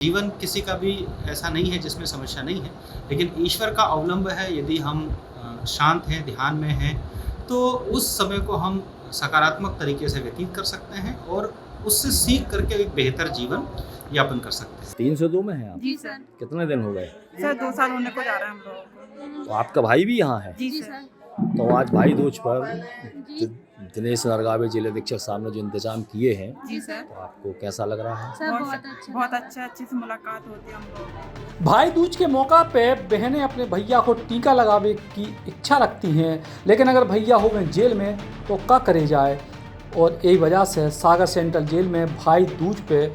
जीवन किसी का भी ऐसा नहीं है जिसमें समस्या नहीं है, लेकिन ईश्वर का अवलंब है। यदि हम शांत हैं, ध्यान में हैं, तो उस समय को हम सकारात्मक तरीके से व्यतीत कर सकते हैं और उससे सीख करके एक बेहतर जीवन यापन कर सकते हैं। 302 में हैं आप? जी सर। कितने दिन हो गए? सर 2 साल होने को जा रहा है हम लोगों को। तो आपका भाई भी यहाँ है? जी सर। तो आज भाई दूज पर दिनेश नरगावे जिला अधीक्षक साहब ने जो इंतजाम किए हैं, जी सर। तो आपको कैसा लग रहा है? सर बहुत अच्छा, अच्छे से मुलाकात होती है हम लोग। भाई दूज के मौका पे बहनें अपने भैया को टीका लगावे की इच्छा रखती हैं, लेकिन अगर भैया हो गए जेल में तो क्या करे जाए। और यही वजह से सागर सेंट्रल जेल में भाई दूज पे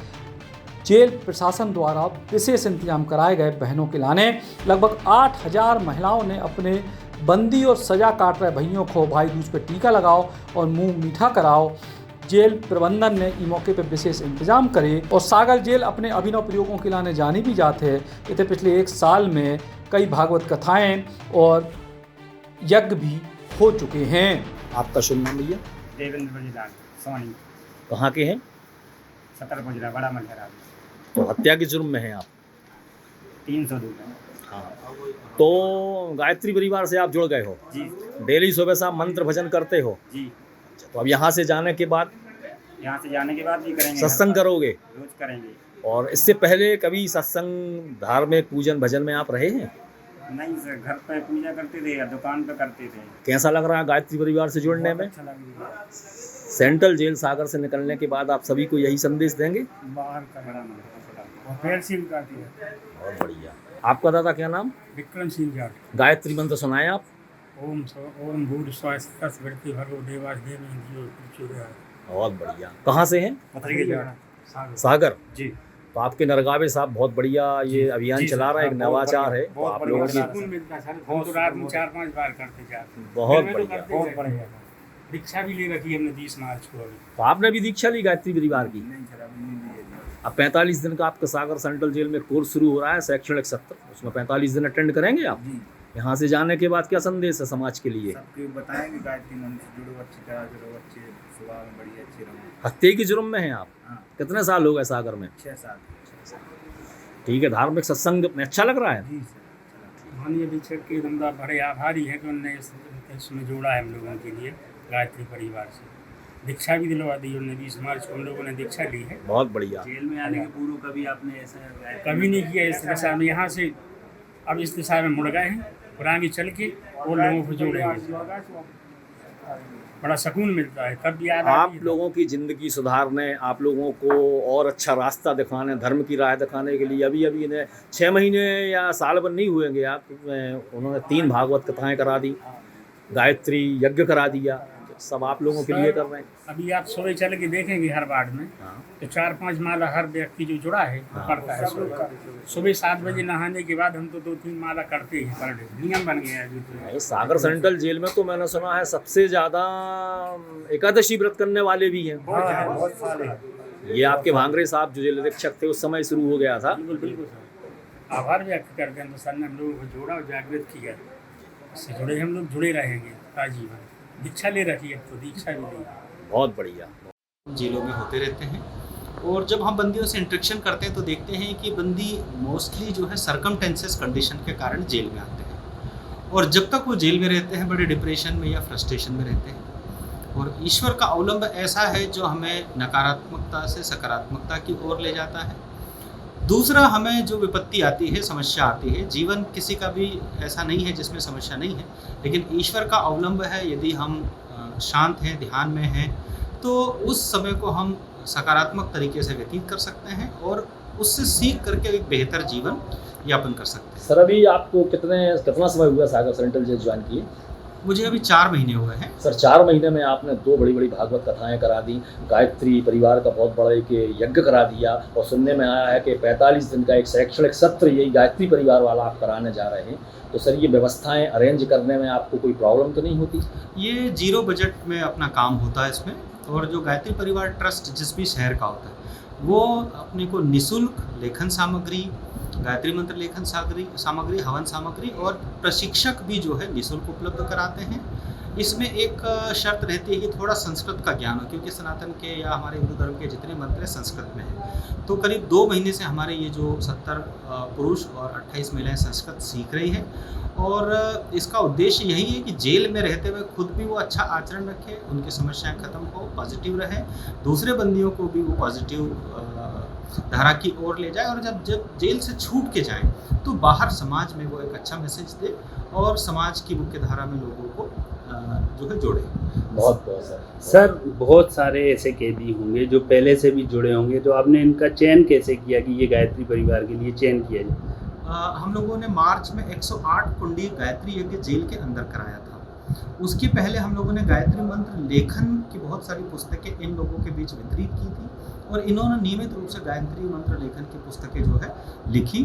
जेल प्रशासन द्वारा विशेष इंतजाम कराए गए। बहनों के लाने लगभग 8000 महिलाओं ने अपने बंदी और सज़ा काट रहे भैयों को भाई दूज पे टीका लगाओ और मुंह मीठा कराओ। जेल प्रबंधन ने इस मौके पर विशेष इंतजाम करे और सागर जेल अपने अभिनव प्रयोगों के लाने जानी भी जाते हैं। इतने पिछले 1 साल में कई भागवत कथाएं और यज्ञ भी हो चुके हैं। आपका शुभ नाम भैया? देवेंद्र बजीलाल सोनी, कहाँ के हैं? 17 बजरा बड़ा मलहरा। तो हत्या के जुर्म में हैं आप? 302 में। हाँ। तो गायत्री परिवार से आप जुड़ गए हो? जी डेली सुबह शाम मंत्र भजन करते हो? जी। तो अब यहाँ से जाने के बाद यहाँ से जाने के बाद भी करेंगे, सत्संग करोगे? रोज करेंगे। और इससे पहले कभी सत्संग, धार्मिक पूजन भजन में आप रहे हैं? नहीं सर, घर पे पूजा करते थे या दुकान पे करते थे। कैसा लग रहा है गायत्री परिवार से जुड़ने में? अच्छा लग रहा है। सेंट्रल जेल सागर से निकलने के बाद आप सभी को यही संदेश देंगे? बाहर का बड़ा मन और पैर सील कर दिया। बहुत बढ़िया। आपका दादा क्या नाम? विक्रम सिंह जाट। गायत्री मंत्र सुनाएं आप। ओम भूर स्वास्थ्य स्मृति भगो देवास देव। बहुत बढ़िया। कहाँ से हैं? पथरी के जाट सागर जी। तो आपके नरगावे साहब बहुत बढ़िया ये अभियान चला रहा है, एक नवाचार है। तो आप लोगों की सुकून मिलता है सर। हम तो रात में 4-5 बार करते जाते हैं। बहुत दिन में तो बढ़िया। करते बहुत बढ़िया। दीक्षा भी ले रखी है हमने 20 मार्च को। अभी तो आपने भी दीक्षा ली गायत्री परिवार की? नहीं सर, अभी नहीं ली है। अब 45 दिन का आपका सागर सेंट्रल जेल में कोर्स शुरू हो रहा है, शैक्षणिक सत्र। उसमें 45 दिन अटेंड करेंगे आप? जी। यहाँ से जाने के बाद क्या संदेश है समाज के लिए? सबके बताएंगे गायत्री मंत्र से जुड़ो, अच्छी तरह जुड़ो, अच्छे स्वभाव में बढ़िया अच्छे रहो। हत्या के जुर्म में हैं आप? हाँ। कितने साल हो गए सागर में? 6 साल। ठीक है। धार्मिक सत्संग में अच्छा लग रहा है? जी सर। माननीय अधीक्षक के दमदार बड़े आभारी हैं कि उन्होंने इसमें जोड़ा है हम लोगों के लिए। गायत्री परिवार से दीक्षा भी दिलवा दी उन्होंने। 20 मार्च को हम लोगों ने दीक्षा ली है। बहुत बढ़िया। जेल में आने के पूर्व कभी आपने ऐसा कभी नहीं किया इस दिशा में। यहाँ से अब इस दिशा में मुड़ गए हैं और आगे चल के और लोगों को जोड़ेंगे। बड़ा सुकून मिलता है। तब याद आप लोगों की ज़िंदगी सुधारने, आप लोगों को और अच्छा रास्ता दिखाने, धर्म की राह दिखाने के लिए अभी इन्हें 6 महीने या साल भर नहीं हुएंगे आप, उन्होंने 3 भागवत कथाएं करा दी, गायत्री यज्ञ करा दिया। सब आप लोगों के लिए कर रहे हैं। अभी आप सुबह चल के देखेंगे हर वार्ड में। हाँ। तो 4-5 माला हर व्यक्ति जो जुड़ा है वो करता है। सुबह 7 बजे नहाने के बाद हम तो 2-3 माला करते हैं पर डे। नियम बन गया है अभी तो। सागर सेंट्रल जेल में तो मैंने सुना है सबसे ज़्यादा एकादशी व्रत करने वाले भी हैं। बहुत साल है। ये आपके भांगरे साहब जो जेल अधीक्षक थे उस समय शुरू हो गया था। बिल्कुल बिल्कुल सर। आभार व्यक्त करते हैं तो सर ने हम लोगों को जोड़ा और जागृत किया। इससे जुड़े हम लोग जुड़े रहेंगे आजीवन। दीक्षा ले रखी है तो दीक्षा भी ली। बहुत बढ़िया। जेलों में होते रहते हैं और जब हम बंदियों से इंटरेक्शन करते हैं तो देखते हैं कि बंदी मोस्टली जो है सर्कमटेंसेस कंडीशन के कारण जेल में आते हैं और जब तक वो जेल में रहते हैं बड़े डिप्रेशन में या फ्रस्ट्रेशन में रहते हैं। और ईश्वर का अवलंब ऐसा है जो हमें नकारात्मकता से सकारात्मकता की ओर ले जाता है। दूसरा, हमें जो विपत्ति आती है, समस्या आती है, जीवन किसी का भी ऐसा नहीं है जिसमें समस्या नहीं है, लेकिन ईश्वर का अवलंब है। यदि हम शांत हैं, ध्यान में हैं, तो उस समय को हम सकारात्मक तरीके से व्यतीत कर सकते हैं और उससे सीख करके एक बेहतर जीवन यापन कर सकते हैं। सर अभी आपको कितना समय हुआ सागर सेंट्रल जेल ज्वाइन किए? मुझे अभी 4 महीने हुए हैं। सर 4 महीने में आपने 2 बड़ी बड़ी भागवत कथाएं करा दी, गायत्री परिवार का बहुत बड़ा एक यज्ञ करा दिया और सुनने में आया है कि 45 दिन का एक शैक्षणिक सत्र यही गायत्री परिवार वाला आप कराने जा रहे हैं। तो सर ये व्यवस्थाएं अरेंज करने में आपको कोई प्रॉब्लम तो नहीं होती? ये 0 बजट में अपना काम होता है इसमें। और जो गायत्री परिवार ट्रस्ट जिस भी शहर का होता है वो अपने को निःशुल्क लेखन सामग्री, गायत्री मंत्र लेखन सामग्री, हवन सामग्री और प्रशिक्षक भी जो है निःशुल्क उपलब्ध कराते हैं। इसमें एक शर्त रहती है कि थोड़ा संस्कृत का ज्ञान हो, क्योंकि सनातन के या हमारे हिंदू धर्म के जितने मंत्र हैं संस्कृत में हैं। तो करीब 2 महीने से हमारे ये जो 70 पुरुष और 28 महिलाएं संस्कृत सीख रही हैं, और इसका उद्देश्य यही है कि जेल में रहते हुए खुद भी वो अच्छा आचरण रखें, उनकी समस्याएं खत्म हो, पॉजिटिव रहें, दूसरे बंदियों को भी वो पॉजिटिव धारा की ओर ले जाए, और जब जेल से छूट के जाएं तो बाहर समाज में वो एक अच्छा मैसेज दे और समाज की मुख्य धारा में लोगों को जो है जोड़े। बहुत बहुत सर, बहुत सारे ऐसे कैदी होंगे जो पहले से भी जुड़े होंगे, तो आपने इनका चयन कैसे किया कि ये गायत्री परिवार के लिए चयन किया जाए? हम लोगों ने मार्च में 108 कुंडी गायत्री यज्ञ जेल के अंदर कराया था। उसके पहले हम लोगों ने गायत्री मंत्र लेखन की बहुत सारी पुस्तकें इन लोगों के बीच वितरित की थी, और इन्होंने नियमित रूप से गायत्री मंत्र लेखन की पुस्तकें जो है लिखी।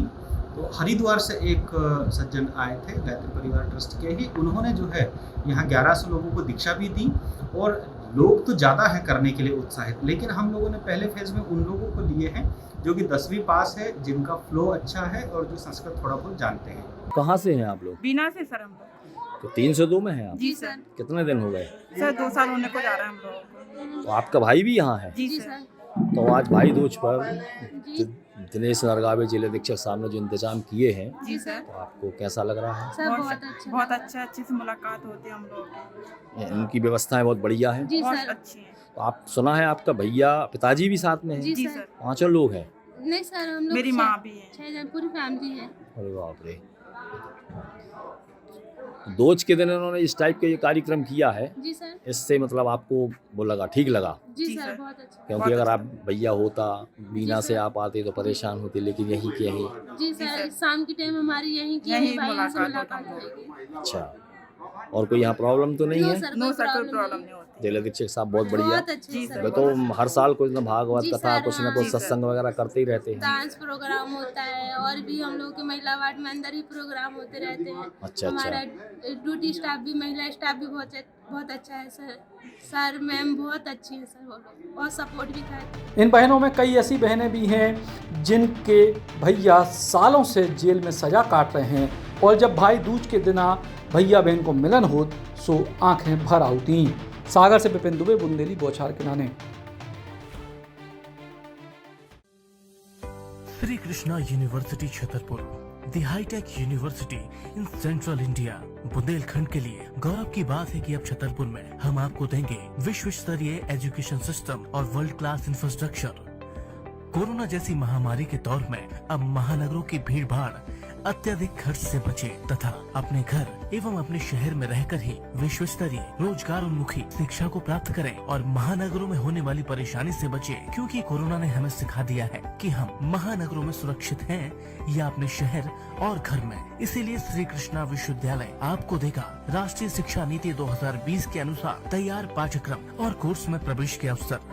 तो हरिद्वार से एक सज्जन आए थे गायत्री परिवार ट्रस्ट के ही, उन्होंने जो है यहाँ 1100 लोगों को दीक्षा भी दी, और लोग तो ज़्यादा है करने के लिए उत्साहित, लेकिन हम लोगों ने पहले फेज़ में उन लोगों को लिए हैं जो कि 10वीं पास है, जिनका फ्लो अच्छा है और जो संस्कृत थोड़ा बहुत जानते हैं। कहाँ से हैं आप लोग? बीना से सर हम लोग। तो 302 में हैं आप? जी सर। कितने दिन हो गए? सर 2 साल होने को जा रहा है हम लोगों को। तो आपका भाई भी यहाँ है? जी सर। तो आज भाई दूज पर दिनेश नरगावे जिले अधीक्षक साहब ने जो इंतजाम किए हैं, जी सर। तो आपको कैसा लग रहा है? सर बहुत अच्छा, अच्छे से मुलाकात होती है हम लोगों की। इनकी व्यवस्थाएं बहुत बढ़िया हैं। बहुत अच्छी है। तो आप सुना है आपका भैया पिताजी भी साथ में हैं? जी सर। 5 लोग हैं? नहीं सर, हम लोग मेरी माँ भी है। 6 जन पूरी फैमिली है। अरे बाप रे। दोज के दिन इन्होंने इस टाइप का ये कार्यक्रम किया है, जी सर। इससे मतलब आपको वो लगा, ठीक लगा? जी जी सर, सर। बहुत अच्छा। क्योंकि अगर आप भैया होता बीना से आप आते तो परेशान होते, लेकिन यहीं के यहीं। जी सर, शाम की टाइम हमारी यहीं की यहीं भाई से मुलाकात मुलाकात होती होगी। अच्छा, और कोई यहाँ प्रॉब्लम तो नहीं है? नो सर, कोई प्रॉब्लम नहीं होती। जिला अधीक्षक साहब बहुत बढ़िया। बहुत अच्छे जी सर। सर। वे तो हर साल कुछ न भागवत जी कथा सर, कुछ न हाँ। कुछ जी सर। सत्संग वगैरह करते ही रहते हैं। डांस प्रोग्राम होता है, और भी हम लोग के महिला वार्ड में अंदर ही प्रोग्राम होते रहते हैं। अच्छा। हमारा ड्यूटी स्टाफ भी, महिला स्टाफ भी बहुत अच्छा है सर। सर मैम बहुत अच्छी है सर, वो लोग बहुत सपोर्ट भी करते हैं। इन बहनों में कई ऐसी बहनें भी हैं जिनके भैया सालों से जेल में सजा काट रहे हैं, और जब भाई दूज के दिन भैया बहन को मिलन हो सो आंखें भर आती। सागर से विपिन दुबे, बुंदेली, बौछार के नाने। Shri Krishna university Chhatarpur, the high tech university in central India. Bundelkhand के लिए गौरव की बात है कि अब छतरपुर में हम आपको देंगे विश्व स्तरीय एजुकेशन सिस्टम और वर्ल्ड क्लास इंफ्रास्ट्रक्चर। कोरोना जैसी महामारी के दौर में अब महानगरों की भीड़ भाड़, अत्यधिक खर्च से बचे तथा अपने घर एवं अपने शहर में रहकर ही विश्व स्तरीय रोजगार उन्मुखी शिक्षा को प्राप्त करें और महानगरों में होने वाली परेशानी से बचे, क्योंकि कोरोना ने हमें सिखा दिया है कि हम महानगरों में सुरक्षित हैं या अपने शहर और घर में। इसीलिए श्री कृष्णा विश्वविद्यालय आपको देगा राष्ट्रीय शिक्षा नीति 2020 के अनुसार तैयार पाठ्यक्रम और कोर्स में प्रवेश के अवसर।